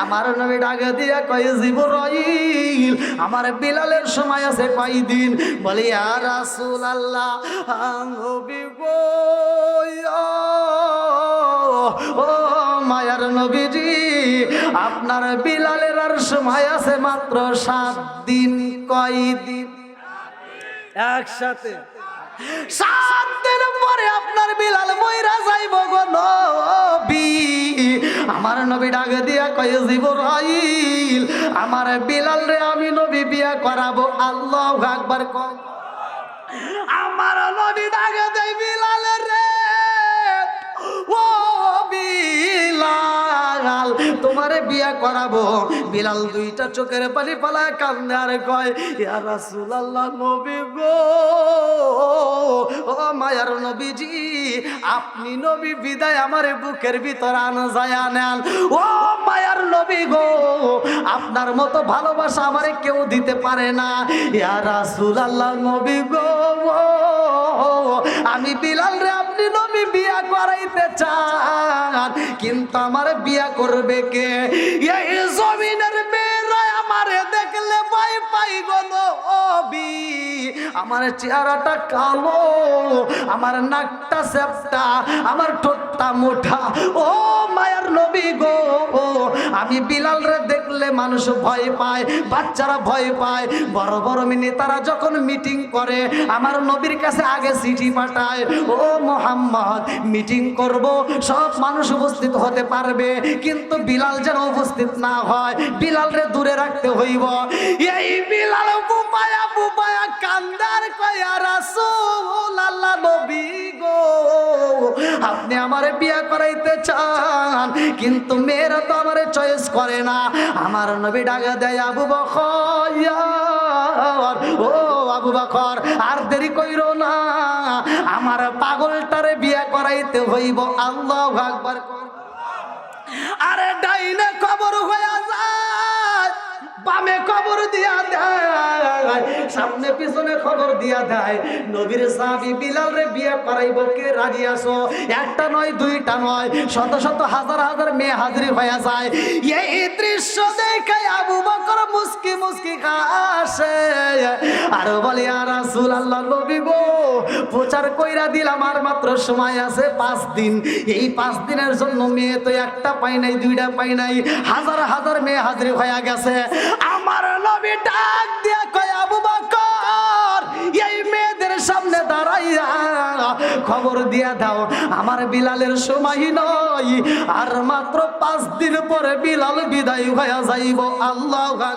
আমার নবী ডাক দিয়া কয় জিবরাইল আমার বিলালের সময় আছে কয়দিন? বলে ইয়া রাসূলুল্লাহ নবী গো ও মায়ার নবীজি আপনার বিলালের আর সময় আছে মাত্র 7 দিন। কয়দিন? একসাথে 7 দিন পরে আপনার বিলাল মইরা যাইব গো নবী। আমার নবী ডাক দিয়া কয় জিবরাইল আমার বিলাল রে আমি নবী বিয়া করাবো। আল্লাহু আকবার কয়। আমার নবী ডাক দেয় বিলাল রে ও বিলাল তোমারে বিয়া করাবো। বিলাল দুইটা চোখের পানি পালায় কান্দে আর কয় ইয়া রাসূলুল্লাহ নবী গো ও মায়ার নবীজি আপনি নবী বিদায় আমারে বুকের ভিতর আনা যায় নেন। ও মায়ার নবী গো আপনার মতো ভালোবাসা আমারে কেউ দিতে পারে না। ইয়া রাসূলুল্লাহ নবী গো আমি বিলাল রে আপনি নবী বিয়া করাইতে চান কিন্তু আমার বিয়া করবে কে? এই জমিনের মেয়েরা আমারে দেখলে ভয় পাই গো নবী। আমার চেহারাটা কালো, আমার নাকটা চ্যাপ্টা, আমার ঠোঁটটা মোটা। ও মায়ার নবী গো আমি বিলাল রে দেখলে মানুষ ভয় পায়, বাচ্চারা ভয় পায়, বড় বড় নেতারা যখন মিটিং করে আমার নবীর কাছে আগে চিঠি পাঠায় ও মুহাম্মদ মিটিং করব সব মানুষ উপস্থিত হতে পারবে কিন্তু বিলাল যেন উপস্থিত না হয়, বিলাল রে দূরে রাখতে হইব। এই বিলাল বুপায়া বুপায়া কান্দার কয় ইয়া রাসূলুল্লাহ নবী গো আপনি আমারে বিয়া করাইতে চান কিন্তু মেয়েরা তো আমারে চয়েস করে না। আমার নবী ডাক দেয় আবু বকর ও আবু বকর আর দেরি কইরো না আমার পাগলটারে বিয়া করাইতে হইব। আল্লাহু আকবার। আরে ডাইনে কবর হইয়া যায়, বামে কবর দিয়া দেয়, সামনে পিছনে খবর দিয়া দেয় নবীর সাহাবী বিলাল রে বিয়ে করাইব কে রাজি আছো? একটা নয় দুইটা নয় শত শত হাজার হাজার মেয়ে হাজির হয়ে যায়। এই দৃশ্য দেখে আবু বকর মুস্কি মুস্কি হাসে আর বলে ইয়া রাসূলুল্লাহ নবী গো প্রচার কইরা দিলাম আর মাত্র সময় আছে 5 দিন। এই 5 দিনের জন্য মেয়ে তো একটা পাই নাই দুইটা পাই নাই, হাজার হাজার মেয়ে হাজির হয়ে গেছে। আমার নবী ডাক দিয়া কয় আবু বকর এই মেয়েদের সামনে দাঁড়াইয়া খবর দিয়া দাও আমার বিলালের সময় নয় আর মাত্র 5 দিন পরে বিলাল বিদায় হয়ে যাইব। আল্লাহু আকবার।